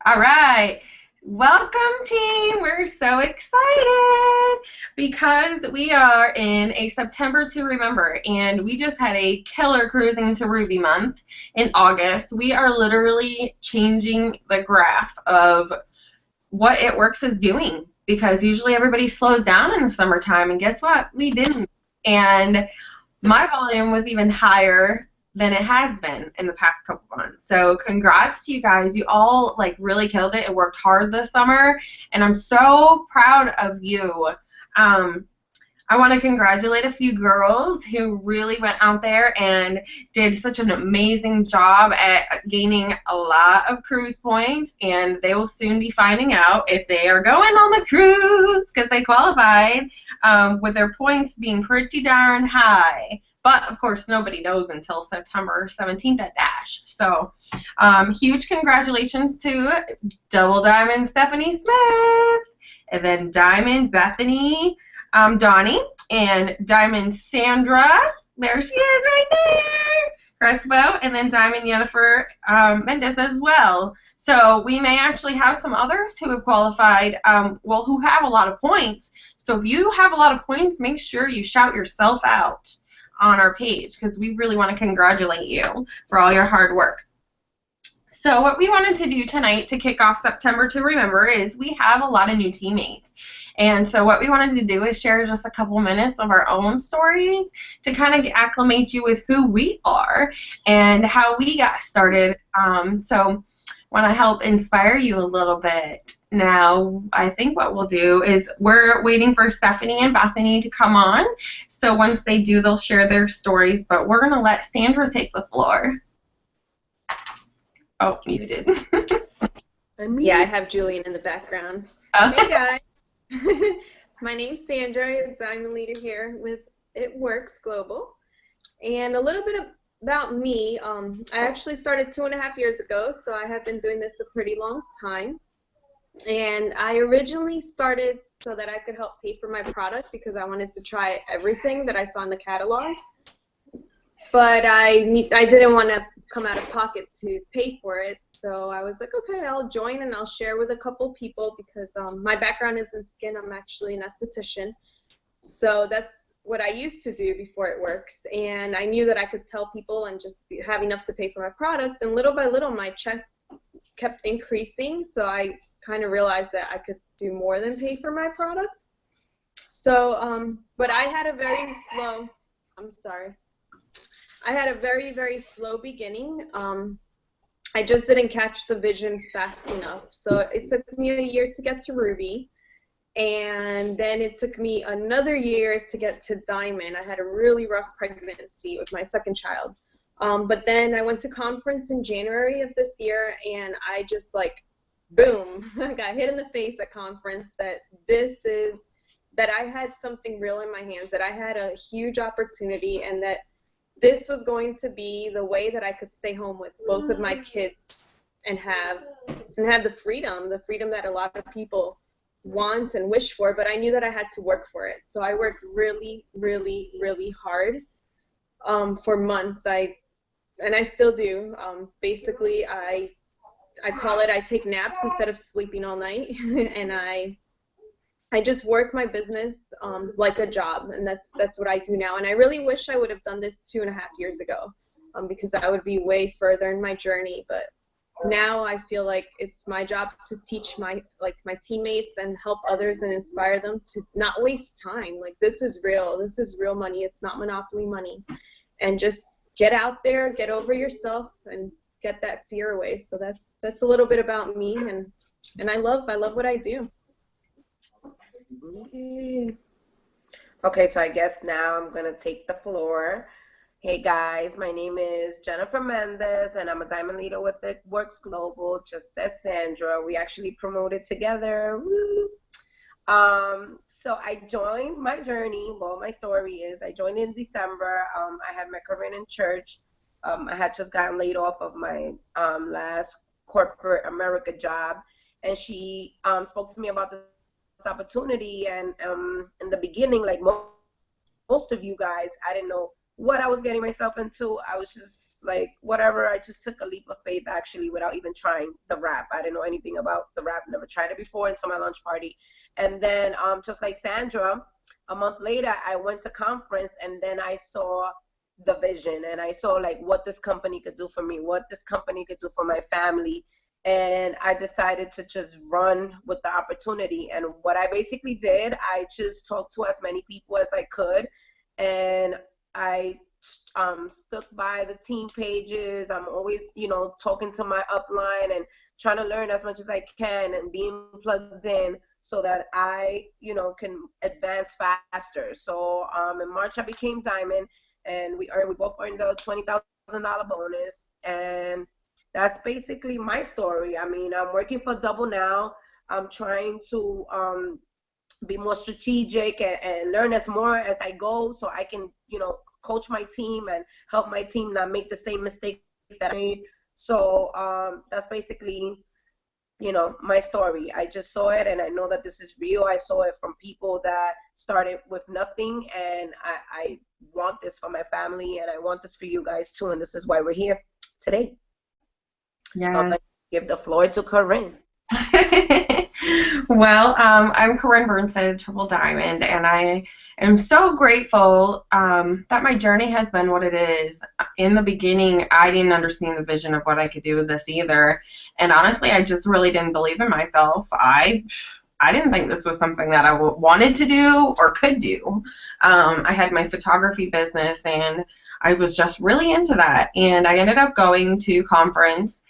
All right. Welcome, team. We're so excited because we are in a September to remember, and we just had a killer cruising to Ruby month in August. We are literally changing the graph of what It Works is doing because usually everybody slows down in the summertime, and guess what? We didn't. And my volume was even higher than it has been in the past couple months. So congrats to you guys. You all like really killed it and worked hard this summer, and I'm so proud of you. Um, I want to congratulate a few girls who really went out there and did such an amazing job at gaining a lot of cruise points, and they will soon be finding out if they are going on the cruise because they qualified with their points being pretty darn high. But, of course, nobody knows until September 17th at Dash. So, huge congratulations to Double Diamond Stephanie Smith, and then Diamond Bethany Donnie, and Diamond Sandra. There she is right there. Crespo, and then Diamond Yennefer Mendez as well. So we may actually have some others who have qualified, who have a lot of points. So if you have a lot of points, make sure you shout yourself out on our page because we really want to congratulate you for all your hard work. So what we wanted to do tonight to kick off September to Remember is we have a lot of new teammates. And so what we wanted to do is share just a couple minutes of our own stories to kind of acclimate you with who we are and how we got started. So want to help inspire you a little bit. Now, I think what we'll do is we're waiting for Stephanie and Bethany to come on. So once they do, they'll share their stories. But we're going to let Sandra take the floor. Oh, muted. Yeah, I have Julian in the background. Oh. Hey, guys. My name's Sandra. I'm the leader here with It Works Global. And a little bit about me. I actually started 2.5 years ago, so I have been doing this a pretty long time. And I originally started so that I could help pay for my product because I wanted to try everything that I saw in the catalog. But I didn't want to come out of pocket to pay for it, so I was like, okay, I'll join and I'll share with a couple people because my background is in skin. I'm actually an esthetician, so that's what I used to do before It Works, and I knew that I could tell people and just have enough to pay for my product, and little by little my check kept increasing, so I kind of realized that I could do more than pay for my product. So, but I had a very slow, I had a very, very slow beginning. I just didn't catch the vision fast enough. So it took me a year to get to Ruby, and then it took me another year to get to Diamond. I had a really rough pregnancy with my second child. But then I went to conference in January of this year, and I just like, boom, I got hit in the face at conference that that I had something real in my hands, that I had a huge opportunity, and that this was going to be the way that I could stay home with both of my kids and have the freedom that a lot of people want and wish for, but I knew that I had to work for it. So I worked really, really, really hard for months. And I still do. Basically, I call it I take naps instead of sleeping all night, and I just work my business like a job, and that's what I do now. And I really wish I would have done this 2.5 years ago because I would be way further in my journey. But now I feel like it's my job to teach my teammates and help others and inspire them to not waste time. Like, this is real. This is real money. It's not monopoly money. And just get out there, get over yourself, and get that fear away. So that's a little bit about me, and I love what I do. Okay, so I guess now I'm going to take the floor. Hey guys, my name is Jennifer Mendez, and I'm a Diamond Leader with It Works Global, just as Sandra. We actually promoted together. Woo! So I joined my journey. Well, my story is I joined in December. I had my career in church. I had just gotten laid off of my last corporate America job, and she spoke to me about this opportunity. And in the beginning, like most of you guys, I didn't know what I was getting myself into. I was just like, whatever. I just took a leap of faith, actually, without even trying the wrap. I didn't know anything about the wrap, never tried it before until my launch party. And then just like Sandra, a month later, I went to conference, and then I saw the vision, and I saw like what this company could do for me, what this company could do for my family. And I decided to just run with the opportunity. And what I basically did, I just talked to as many people as I could, and I stuck by the team pages. I'm always, talking to my upline and trying to learn as much as I can and being plugged in so that I, can advance faster. So in March I became Diamond, and we both earned the $20,000 bonus, and that's basically my story. I mean, I'm working for Double now. I'm trying to be more strategic and learn as more as I go, so I can, coach my team and help my team not make the same mistakes that I made. So that's basically, my story. I just saw it, and I know that this is real. I saw it from people that started with nothing, and I want this for my family, and I want this for you guys too, and this is why we're here today. Yeah. So I'm going to give the floor to Corinne. Well, I'm Carla Burns, Triple Diamond, and I am so grateful that my journey has been what it is. In the beginning, I didn't understand the vision of what I could do with this either, and honestly, I just really didn't believe in myself. I didn't think this was something that I wanted to do or could do. I had my photography business, and I was just really into that, and I ended up going to conference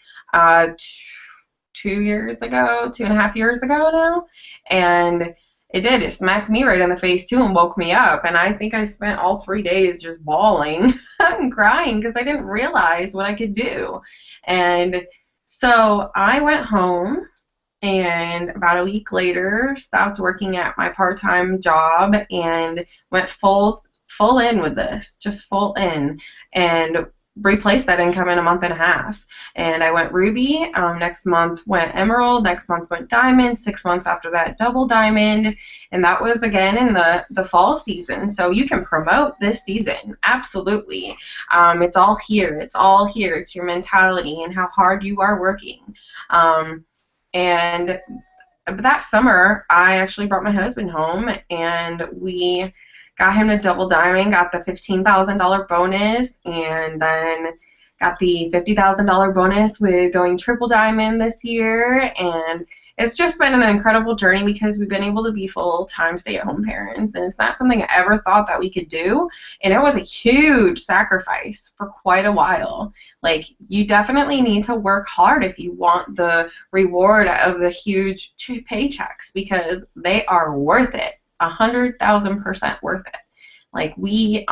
2 years ago, 2.5 years ago now, and it smacked me right in the face too and woke me up, and I think I spent all 3 days just bawling and crying because I didn't realize what I could do. And so I went home, and about a week later stopped working at my part-time job and went full in with this, just full in, and replaced that income in a month and a half. And I went Ruby, next month went Emerald, next month went Diamond, 6 months after that Double Diamond, and that was again in the fall season. So you can promote this season, absolutely. It's all here. It's your mentality and how hard you are working. And that summer, I actually brought my husband home, and we got him to Double Diamond, got the $15,000 bonus, and then got the $50,000 bonus with going Triple Diamond this year. And it's just been an incredible journey because we've been able to be full-time stay-at-home parents, and it's not something I ever thought that we could do. And it was a huge sacrifice for quite a while. Like, you definitely need to work hard if you want the reward of the huge paychecks, because they are worth it. 100,000% worth it. Like, we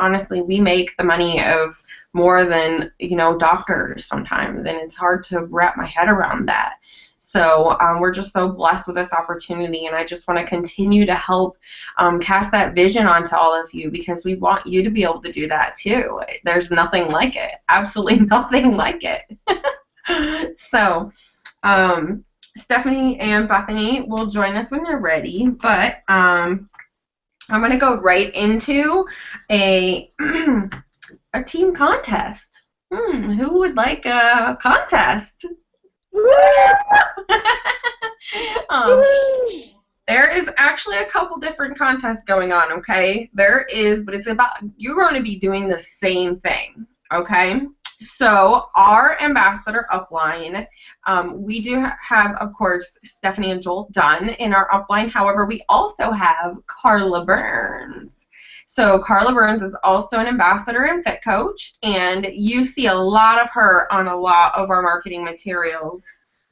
make the money of more than, doctors sometimes, and it's hard to wrap my head around that. So we're just so blessed with this opportunity, and I just want to continue to help cast that vision onto all of you, because we want you to be able to do that too. There's nothing like it. Absolutely nothing like it. So Stephanie and Bethany will join us when they're ready, but I'm going to go right into a team contest. Who would like a contest? There is actually a couple different contests going on, okay? There is, but it's about, you're going to be doing the same thing, okay? So our ambassador upline, we do have, of course, Stephanie and Joel done in our upline. However, we also have Carla Burns. So Carla Burns is also an ambassador and fit coach, and you see a lot of her on a lot of our marketing materials.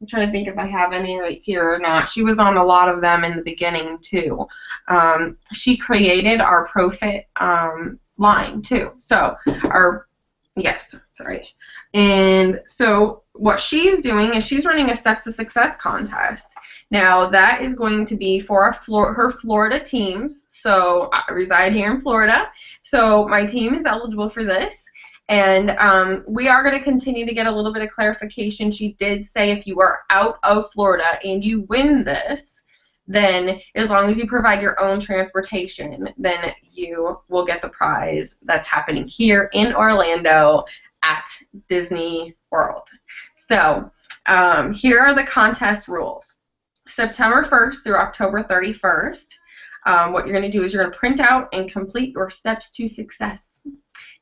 I'm trying to think if I have any right here or not. She was on a lot of them in the beginning too. She created our ProFit line too. So yes, sorry. And so what she's doing is she's running a Steps to Success contest. Now, that is going to be for her Florida teams. So I reside here in Florida. So my team is eligible for this. And we are going to continue to get a little bit of clarification. She did say if you are out of Florida and you win this, then as long as you provide your own transportation, then you will get the prize that's happening here in Orlando at Disney World. So here are the contest rules. September 1st through October 31st, what you're going to do is you're going to print out and complete your steps to success.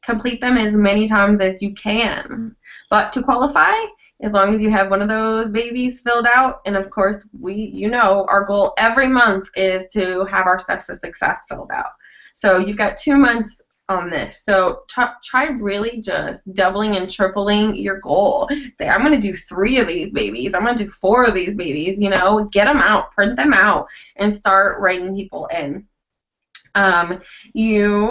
Complete them as many times as you can. But to qualify, as long as you have one of those babies filled out, and of course, our goal every month is to have our steps to success filled out. So you've got 2 months on this. So try really just doubling and tripling your goal. Say, I'm going to do 3 of these babies. I'm going to do 4 of these babies. Get them out, print them out, and start writing people in. Now you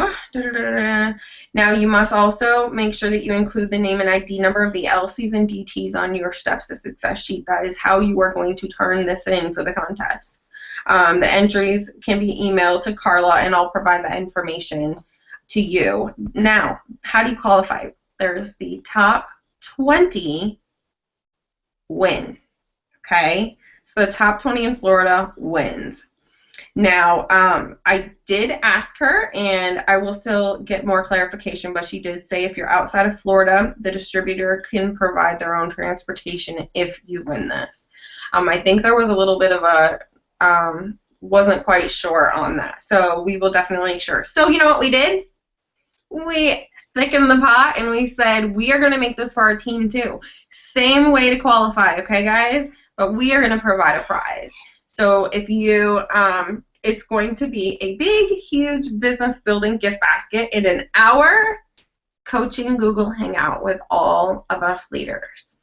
must also make sure that you include the name and ID number of the LCs and DTs on your steps to success sheet. That is how you are going to turn this in for the contest. The entries can be emailed to Carla, and I'll provide that information to you. Now, how do you qualify? There's the top 20 win. Okay? So the top 20 in Florida wins. Now, I did ask her, and I will still get more clarification, but she did say if you're outside of Florida, the distributor can provide their own transportation if you win this. I think there was a little bit of a, wasn't quite sure on that, so we will definitely make sure. So you know what we did? We thickened the pot, and we said we are going to make this for our team too. Same way to qualify, okay, guys? But we are going to provide a prize. So if you, it's going to be a big, huge business building gift basket in an hour coaching Google Hangout with all of us leaders.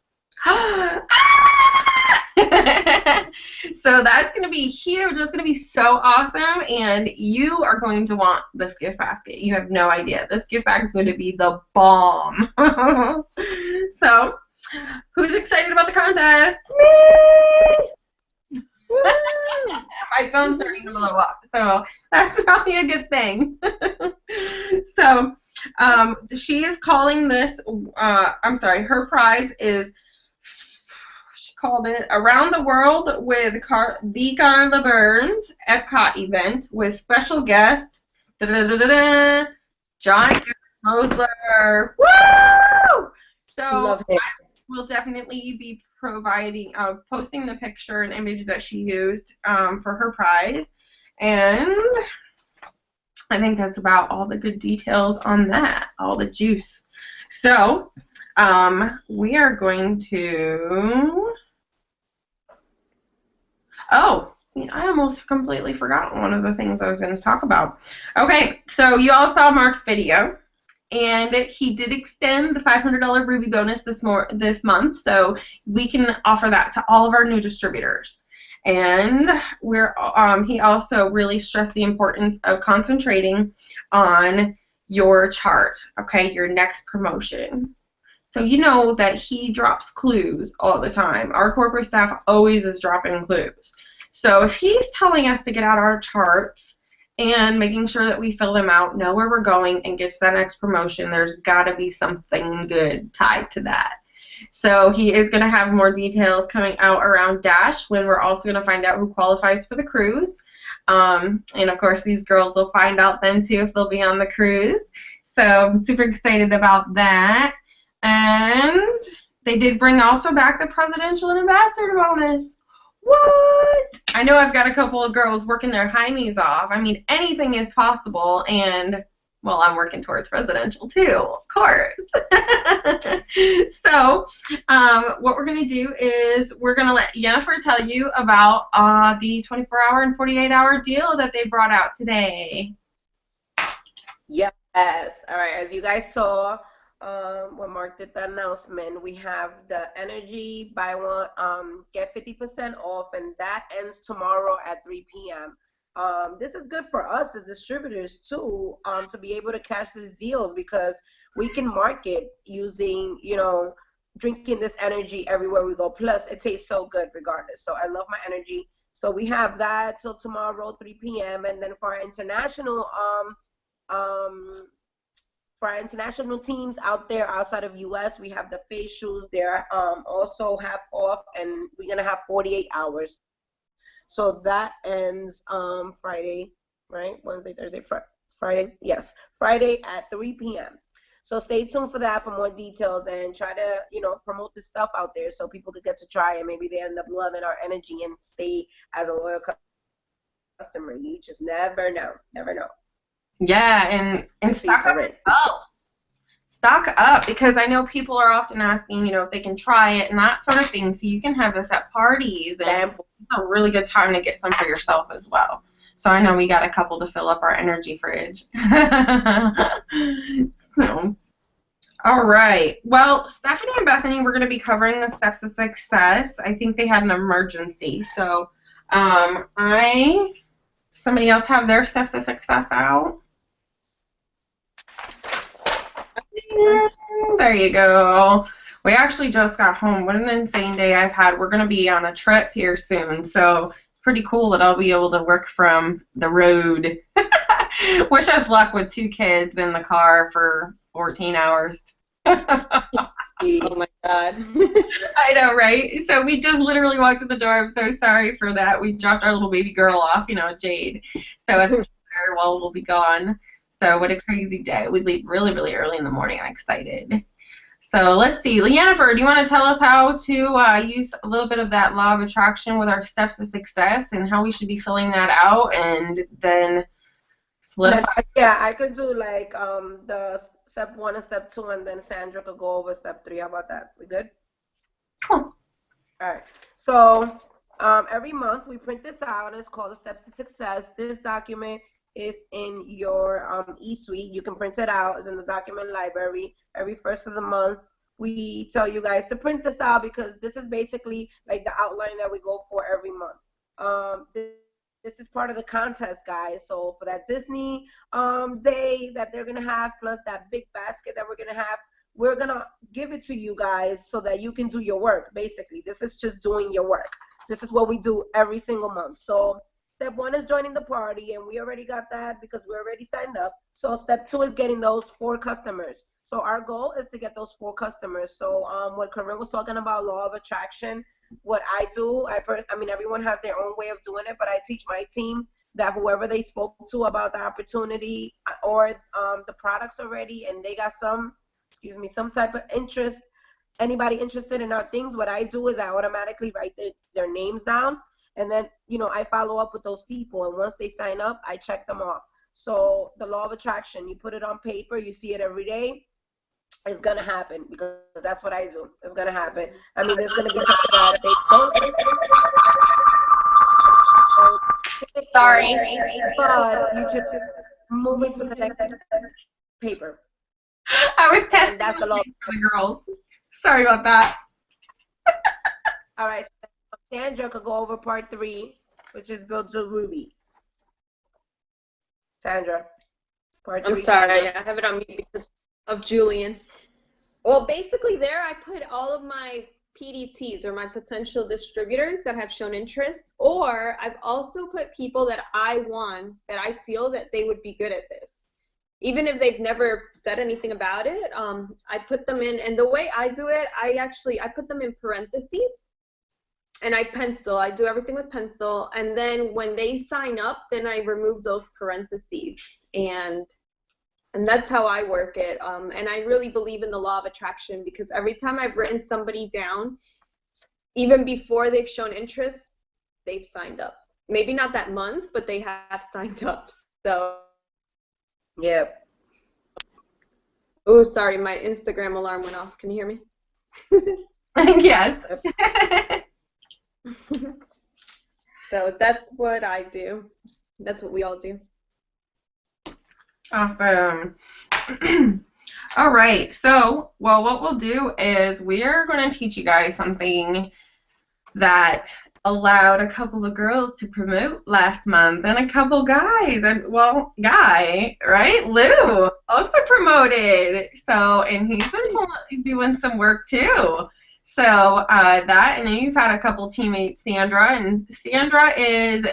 So that's going to be huge. It's going to be so awesome, and you are going to want this gift basket. You have no idea. This gift basket is going to be the bomb. So who's excited about the contest? Me! My phone's starting to blow up, so that's probably a good thing. So she is calling this, her prize is, she called it Around the World with the Carla Burns Epcot event with special guest, John Mosler. Woo! So I will definitely be providing, posting the picture and image that she used for her prize, and I think that's about all the good details on that, all the juice. So we are going to, I almost completely forgot one of the things I was going to talk about. Okay, so you all saw Mark's video. And he did extend the $500 Ruby bonus this month, so we can offer that to all of our new distributors. And he also really stressed the importance of concentrating on your chart, okay, your next promotion. So you know that he drops clues all the time. Our corporate staff always is dropping clues. So if he's telling us to get out our charts and making sure that we fill them out, know where we're going, and get to that next promotion, there's got to be something good tied to that. So he is going to have more details coming out around Dash, when we're also going to find out who qualifies for the cruise. And, of course, these girls will find out then, too, if they'll be on the cruise. So I'm super excited about that. And they did bring also back the Presidential and Ambassador bonus. What? I know I've got a couple of girls working their high knees off. I mean, anything is possible, and, well, I'm working towards presidential too, of course. So, what we're going to do is we're going to let Jennifer tell you about the 24-hour and 48-hour deal that they brought out today. Yes. All right. As you guys saw, when Mark did the announcement, we have the energy buy one get 50% off, and that ends tomorrow at 3 p.m. This is good for us, the distributors, too, to be able to catch these deals, because we can market using, drinking this energy everywhere we go. Plus, it tastes so good regardless. So I love my energy. So we have that till tomorrow, 3 p.m. And then for our international teams out there outside of U.S., we have the face shoes there, also half off, and we're going to have 48 hours. So that ends Friday, right? Wednesday, Thursday, Friday. Yes, Friday at 3 p.m. So stay tuned for that for more details and try to, promote this stuff out there so people could get to try it. Maybe they end up loving our energy and stay as a loyal customer. You just never know. Never know. Yeah, and stock up yourselves. Stock up, because I know people are often asking, if they can try it and that sort of thing. So you can have this at parties, and it's a really good time to get some for yourself as well. So I know we got a couple to fill up our energy fridge. So, all right. Well, Stephanie and Bethany, we're going to be covering the steps of success. I think they had an emergency. So somebody else have their steps of success out? There you go. We actually just got home. What an insane day I've had. We're going to be on a trip here soon, so it's pretty cool that I'll be able to work from the road. Wish us luck with 2 kids in the car for 14 hours. Oh my God. I know, right? So we just literally walked to the door. I'm so sorry for that. We dropped our little baby girl off, Jade. So it's very well we'll be gone. So what a crazy day. We leave really, really early in the morning. I'm excited. So let's see. Leannifer, do you want to tell us how to use a little bit of that law of attraction with our steps of success and how we should be filling that out and then solidify? Yeah, I could do like the step 1 and step 2, and then Sandra could go over step 3. How about that? We good? Cool. All right. So every month we print this out, and it's called the Steps to Success. This document is in your e-suite. You can print it out. It's in the document library. Every first of the month, we tell you guys to print this out because this is basically like the outline that we go for every month. This is part of the contest, guys. So for that Disney day that they're gonna have, plus that big basket that we're gonna give it to you guys so that you can do your work. Basically, this is just doing your work. This is what we do every single month. So step 1 is joining the party, and we already got that because we already signed up. So step 2 is getting those 4 customers. So our goal is to get those 4 customers. So what Corinne was talking about, law of attraction, what I do, I mean, everyone has their own way of doing it, but I teach my team that whoever they spoke to about the opportunity or the products already, and they got some type of interest, anybody interested in our things, what I do is I automatically write their names down. And then, I follow up with those people. And once they sign up, I check them off. So the law of attraction, you put it on paper, you see it every day, it's going to happen because that's what I do. It's going to happen. I mean, there's going to be times that they don't. Sorry. But you just move into the next paper. I was testing that's the law for the girls. Sorry about that. All right. Sandra could go over part 3, which is build to Ruby. Sandra, part 3. I'm sorry, Sandra. I have it on mute because of Julian. Well, basically there I put all of my PDTs, or my potential distributors that have shown interest, or I've also put people that I want, that I feel that they would be good at this. Even if they've never said anything about it, I put them in, and the way I do it, I put them in parentheses. And I do everything with pencil, and then when they sign up, then I remove those parentheses, and that's how I work it. And I really believe in the law of attraction because every time I've written somebody down, even before they've shown interest, they've signed up. Maybe not that month, but they have signed up. So. Yep. Oh, sorry, my Instagram alarm went off. Can you hear me? Yes. So that's what I do. That's what we all do. Awesome. All right. So, what we'll do is we're going to teach you guys something that allowed a couple of girls to promote last month and a couple guys. And, guy, right? Lou also promoted. So, and he's been doing some work too. So that, and then you've had a couple teammates, Sandra, and Sandra is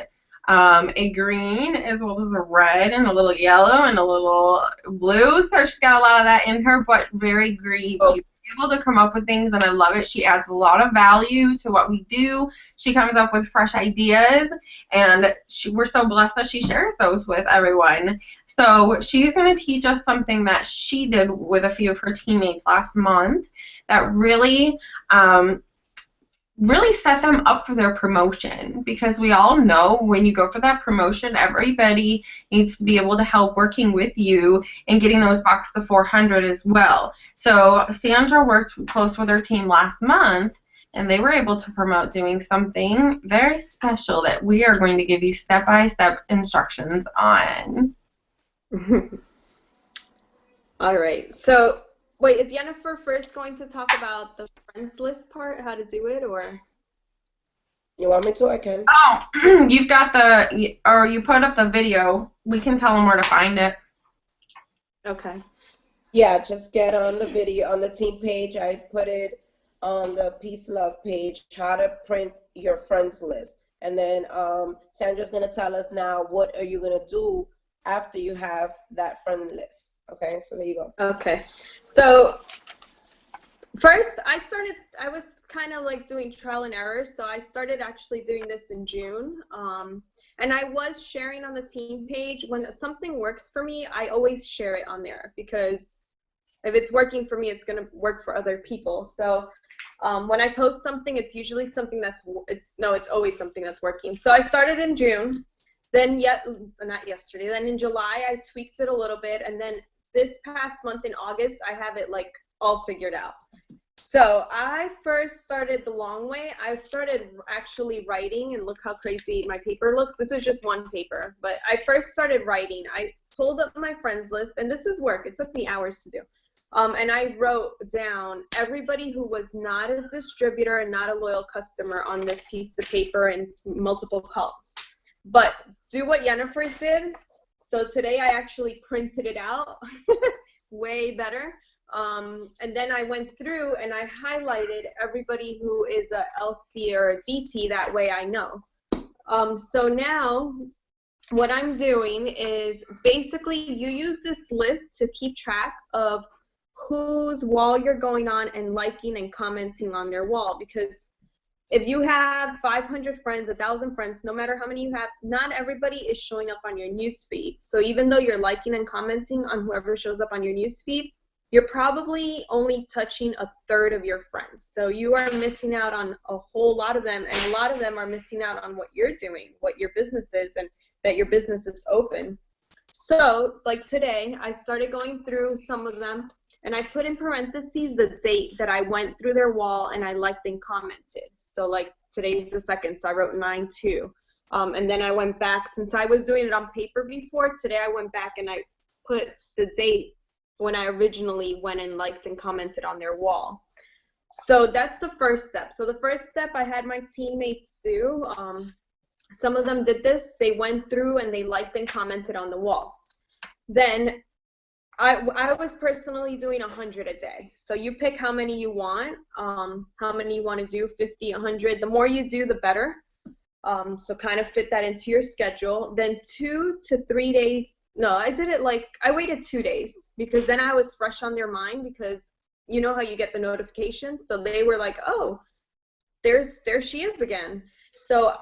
a green as well as a red and a little yellow and a little blue. So she's got a lot of that in her, but very green. Oh, able to come up with things, and I love it. She adds a lot of value to what we do. She comes up with fresh ideas, and we're so blessed that she shares those with everyone. So she's going to teach us something that she did with a few of her teammates last month that really set them up for their promotion, because we all know when you go for that promotion, everybody needs to be able to help working with you and getting those box to 400 as well. So Sandra worked close with her team last month, and they were able to promote doing something very special that we are going to give you step-by-step instructions on. All right. So, wait, is Jennifer first going to talk about the friends list part, how to do it, or? You want me to? I can. Oh, you've got or you put up the video. We can tell them where to find it. Okay. Yeah, just get on the video on the team page. I put it on the Peace Love page, how to print your friends list. And then Sandra's going to tell us now what are you going to do after you have that friend list. Okay, so there you go. Okay. So first, I was kind of like doing trial and error, so I started actually doing this in June. And I was sharing on the team page. When something works for me, I always share it on there, because if it's working for me, it's going to work for other people. So when I post something, it's usually something it's always something that's working. So I started in June, then not yesterday, then in July, I tweaked it a little bit, and then this past month in August, I have it like all figured out. So I first started the long way. I started actually writing, and look how crazy my paper looks. This is just one paper, but I first started writing. I pulled up my friends list, and this is work. It took me hours to do. And I wrote down everybody who was not a distributor and not a loyal customer on this piece of paper in multiple columns. But do what Jennifer did. So today I actually printed it out way better. And then I went through and I highlighted everybody who is a LC or a DT. That way I know. So now what I'm doing is basically you use this list to keep track of whose wall you're going on and liking and commenting on their wall, because if you have 500 friends, 1,000 friends, no matter how many you have, not everybody is showing up on your newsfeed. So even though you're liking and commenting on whoever shows up on your newsfeed, you're probably only touching a third of your friends. So you are missing out on a whole lot of them, and a lot of them are missing out on what you're doing, what your business is, and that your business is open. So like today, I started going through some of them, and I put in parentheses the date that I went through their wall and I liked and commented. So like today's the 2nd, so I wrote 9/2. And then I went back, since I was doing it on paper before, today I went back and I put the date when I originally went and liked and commented on their wall. So that's the first step. So the first step I had my teammates do. Some of them did this. They went through and they liked and commented on the walls. Then I was personally doing 100 a day. So you pick how many you want, how many you want to do, 50, 100. The more you do, the better. So kind of fit that into your schedule. Then 2 to 3 days. No, I did it I waited 2 days, because then I was fresh on their mind, because you know how you get the notifications. So they were like, oh, there she is again. So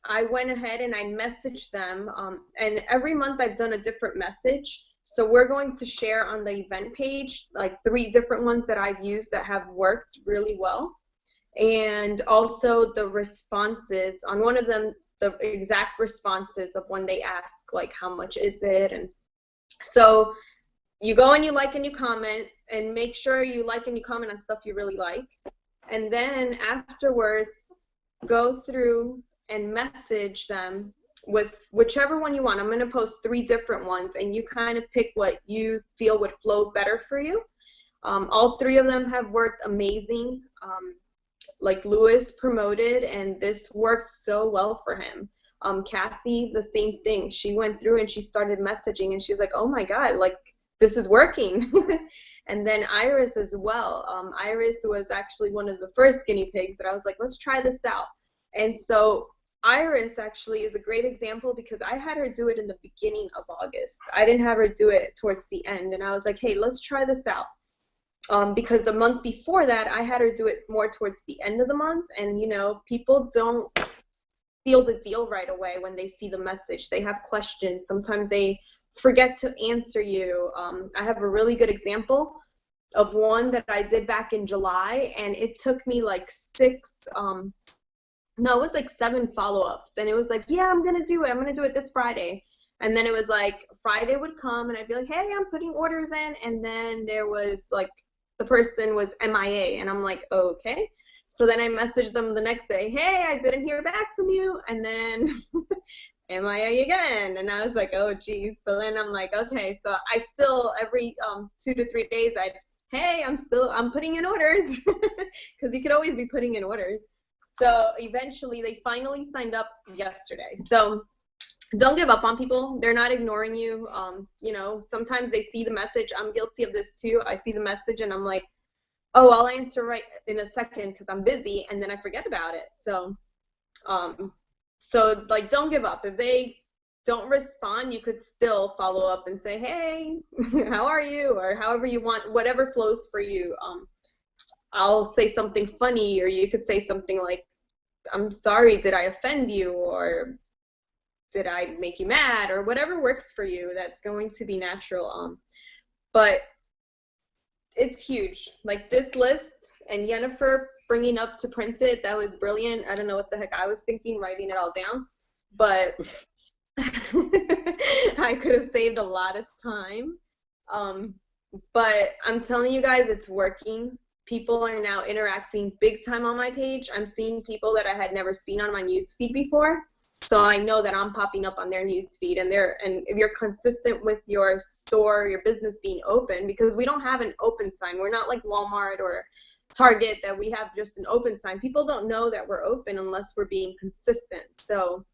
I went ahead and I messaged them. And every month I've done a different message. So we're going to share on the event page like 3 different ones that I've used that have worked really well. And also the responses on one of them, the exact responses of when they ask like how much is it. And so you go and you like and you comment, and make sure you like and you comment on stuff you really like. And then afterwards go through and message them with whichever one you want. I'm going to post 3 different ones, and you kind of pick what you feel would flow better for you. All 3 of them have worked amazing. Like Lewis promoted, and this worked so well for him. Kathy, the same thing. She went through and she started messaging, and she was like, oh my God, like this is working. And then Iris as well. Iris was actually one of the first guinea pigs that I was like, let's try this out. And so Iris actually is a great example, because I had her do it in the beginning of August. I didn't have her do it towards the end, and I was like, hey, let's try this out. because the month before that, I had her do it more towards the end of the month, and you know, people don't seal the deal right away when they see the message. They have questions. Sometimes they forget to answer you. I have a really good example of one that I did back in July, and it took me like no, it was like 7 follow-ups, and it was like, yeah, I'm gonna do it this Friday. And then it was like Friday would come, and I'd be like, hey, I'm putting orders in, and then there was like the person was MIA, and I'm like, okay. So then I messaged them the next day, hey, I didn't hear back from you, and then MIA again, and I was like, oh geez. So then I'm like, okay, so I still every 2 to 3 days hey, I'm putting in orders, because you could always be putting in orders. So eventually they finally signed up yesterday. So don't give up on people. They're not ignoring you. You know, sometimes they see the message. I'm guilty of this too. I see the message and I'm like, oh, I'll answer right in a second because I'm busy, and then I forget about it. So like, don't give up. If they don't respond, you could still follow up and say, hey, how are you? Or however you want, whatever flows for you. I'll say something funny, or you could say something like, I'm sorry, did I offend you? Or did I make you mad? Or whatever works for you, that's going to be natural. But it's huge. Like this list, and Jennifer bringing up to print it, that was brilliant. I don't know what the heck I was thinking, writing it all down. But I could have saved a lot of time. But I'm telling you guys, it's working. People are now interacting big time on my page. I'm seeing people that I had never seen on my newsfeed before. So I know that I'm popping up on their newsfeed, and if you're consistent with your store, your business being open, because we don't have an open sign. We're not like Walmart or Target that we have just an open sign. People don't know that we're open unless we're being consistent. So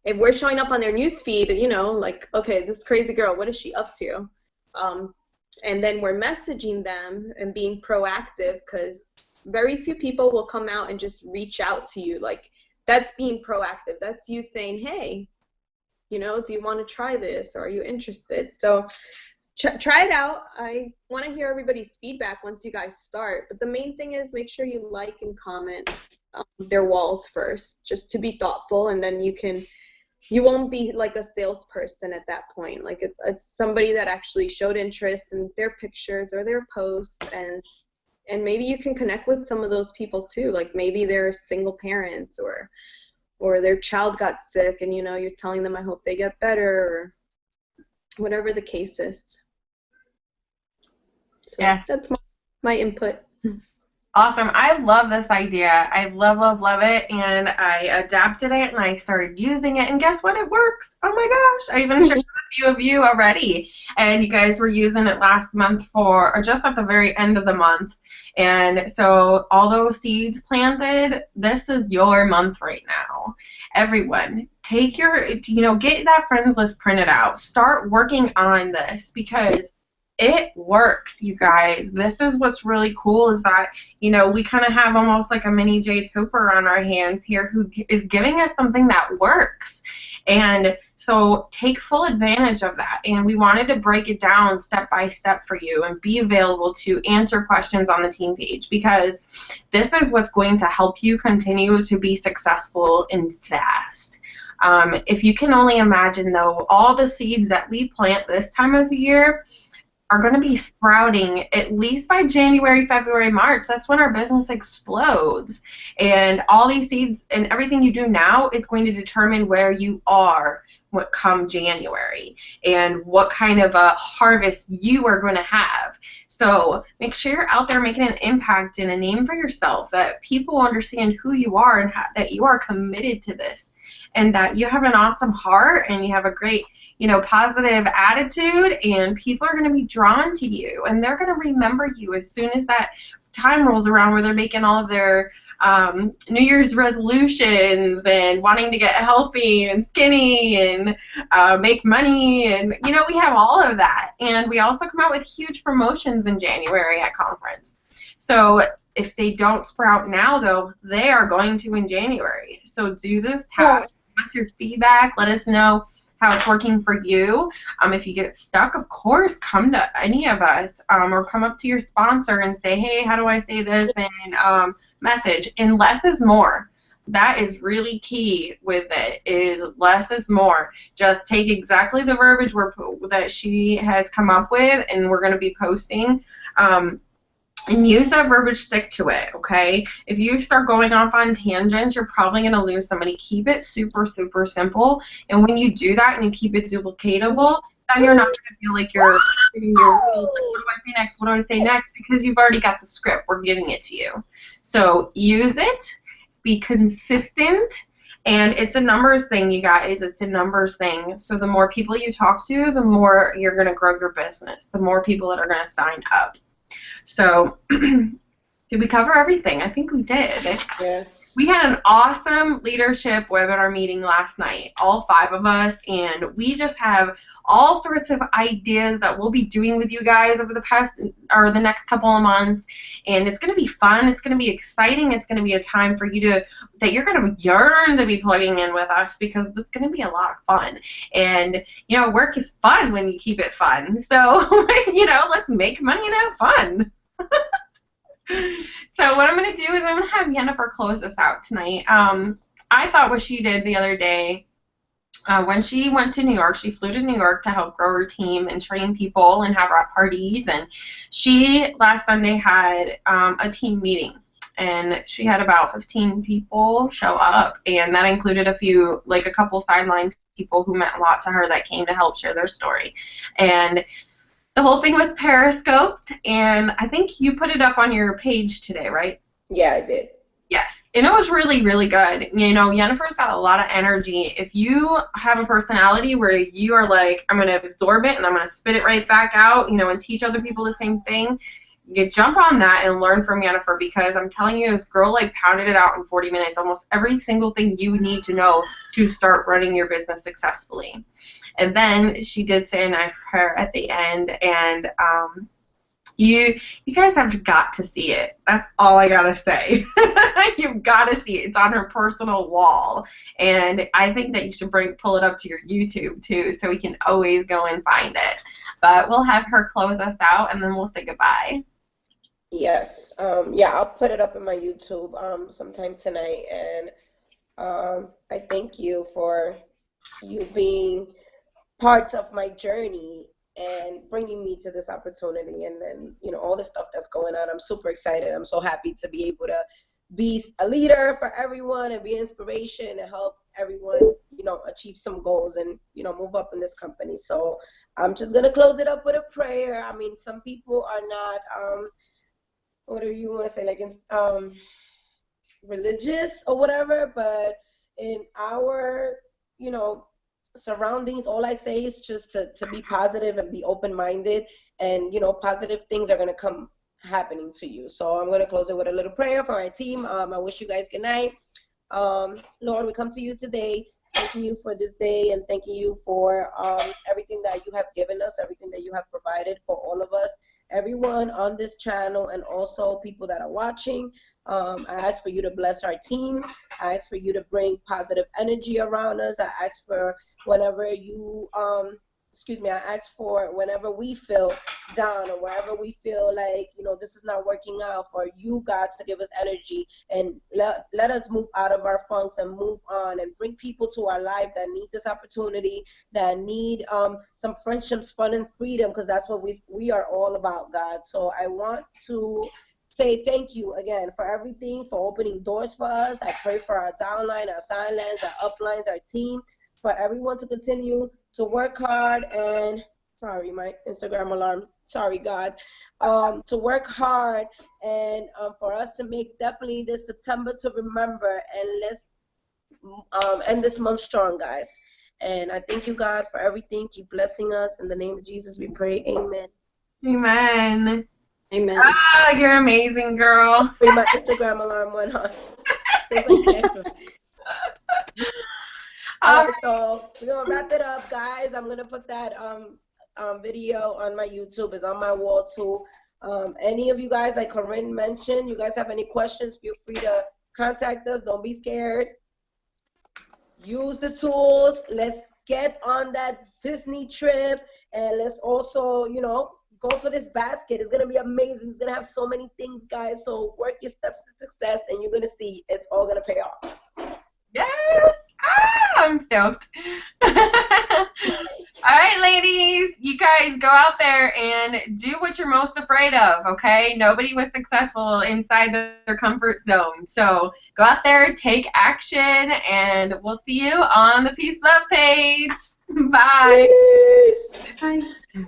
if we're showing up on their newsfeed, you know, like, okay, this crazy girl, what is she up to? And then we're messaging them and being proactive, because very few people will come out and just reach out to you. Like, that's being proactive. That's you saying, hey, you know, do you want to try this? Or are you interested? So try it out. I want to hear everybody's feedback once you guys start. But the main thing is make sure you like and comment their walls first, just to be thoughtful, and then you won't be like a salesperson at that point. Like it's somebody that actually showed interest in their pictures or their posts, and maybe you can connect with some of those people too. Like maybe they're single parents, or their child got sick, and you know, you're telling them, I hope they get better, or whatever the case is. So yeah, that's my input. Awesome. I love this idea. I love, love, love it. And I adapted it and I started using it. And guess what? It works. Oh my gosh. I even shared a few of you already. And you guys were using it last month or just at the very end of the month. And so all those seeds planted, this is your month right now. Everyone, take get that friends list printed out. Start working on this, because it works, you guys. This is what's really cool, is that, you know, we kind of have almost like a mini Jade Hooper on our hands here, who is giving us something that works. And so take full advantage of that. And we wanted to break it down step by step for you and be available to answer questions on the team page, because this is what's going to help you continue to be successful and fast. If you can only imagine, though, all the seeds that we plant this time of year are going to be sprouting at least by January, February, March. That's when our business explodes. And all these seeds and everything you do now is going to determine where you are come January and what kind of a harvest you are going to have. So make sure you're out there making an impact and a name for yourself, that people understand who you are and that you are committed to this, and that you have an awesome heart and you have a great, you know, positive attitude, and people are going to be drawn to you, and they're going to remember you as soon as that time rolls around where they're making all of their New Year's resolutions and wanting to get healthy and skinny and make money, and you know, we have all of that. And we also come out with huge promotions in January at conference. So if they don't sprout now, though, they are going to in January. So do this task. Give us your feedback. Let us know how it's working for you. If you get stuck, of course, come to any of us, or come up to your sponsor and say, hey, how do I say this? And message. And less is more. That is really key with it, is less is more. Just take exactly the verbiage that she has come up with, and we're going to be posting, and use that verbiage, stick to it, okay? If you start going off on tangents, you're probably going to lose somebody. Keep it super, super simple, and when you do that and you keep it duplicatable, then you're not going to feel like you're spinning your wheels. Like, what do I say next? What do I say next? Because you've already got the script. We're giving it to you. So use it. Be consistent, and it's a numbers thing, you guys. It's a numbers thing. So the more people you talk to, the more you're going to grow your business, the more people that are going to sign up. So did we cover everything? I think we did. Yes. We had an awesome leadership webinar meeting last night, all 5 of us, and we just have all sorts of ideas that we'll be doing with you guys over the next couple of months, and it's going to be fun. It's going to be exciting. It's going to be a time for you that you're going to yearn to be plugging in with us, because it's going to be a lot of fun. And work is fun when you keep it fun. So let's make money and have fun. So what I'm going to do is I'm going to have Jennifer close us out tonight. I thought what she did the other day, when she went to New York, she flew to New York to help grow her team and train people and have wrap parties. And she last Sunday had a team meeting, and she had about 15 people show up, and that included a couple sideline people who meant a lot to her that came to help share their story. And the whole thing was periscoped, and I think you put it up on your page today, right? Yeah, I did. Yes, and it was really, really good. Jennifer's got a lot of energy. If you have a personality where you are like, I'm going to absorb it and I'm going to spit it right back out, and teach other people the same thing, you jump on that and learn from Jennifer, because I'm telling you, this girl pounded it out in 40 minutes, almost every single thing you need to know to start running your business successfully. And then she did say a nice prayer at the end, and you guys have got to see it. That's all I gotta say. You've got to see it. It's on her personal wall, and I think that you should pull it up to your YouTube too, so we can always go and find it. But we'll have her close us out, and then we'll say goodbye. Yes. Yeah, I'll put it up in my YouTube sometime tonight, and I thank you for you being part of my journey and bringing me to this opportunity, and then all the stuff that's going on. I'm super excited. I'm so happy to be able to be a leader for everyone and be an inspiration and help everyone achieve some goals and move up in this company. So I'm just gonna close it up with a prayer. I mean, some people are not what do you want to say, like religious or whatever, but in our surroundings, all I say is just to be positive and be open-minded, and positive things are going to come happening to you. So I'm going to close it with a little prayer for our team. I wish you guys good night. Lord, we come to you today, thanking you for this day, and thanking you for everything that you have given us, everything that you have provided for all of us, everyone on this channel, and also people that are watching. I ask for you to bless our team. I ask for you to bring positive energy around us. I ask for whenever I ask for whenever we feel down or wherever we feel like, this is not working out, for you, God, to give us energy and let us move out of our funks and move on and bring people to our life that need this opportunity, that need some friendships, fun, and freedom, because that's what we are all about, God. So I want to say thank you again for everything, for opening doors for us. I pray for our downline, our sidelines, our uplines, our team, for everyone to continue to work hard and, sorry, my Instagram alarm, sorry, God, to work hard and for us to make definitely this September to remember, and let's end this month strong, guys. And I thank you, God, for everything. Keep blessing us. In the name of Jesus, we pray. Amen. Amen. Amen. Ah, you're amazing, girl. My Instagram alarm went on. All right, so we're gonna wrap it up, guys. I'm gonna put that video on my YouTube. It's on my wall too. Any of you guys, like Corinne mentioned, you guys have any questions, feel free to contact us. Don't be scared. Use the tools. Let's get on that Disney trip, and let's also, you know, go for this basket. It's going to be amazing. It's going to have so many things, guys. So work your steps to success, and you're going to see it's all going to pay off. Yes! Ah, I'm stoked. All right, ladies, you guys go out there and do what you're most afraid of, okay? Nobody was successful inside their comfort zone. So go out there, take action, and we'll see you on the Peace Love page. Bye. Peace. Bye.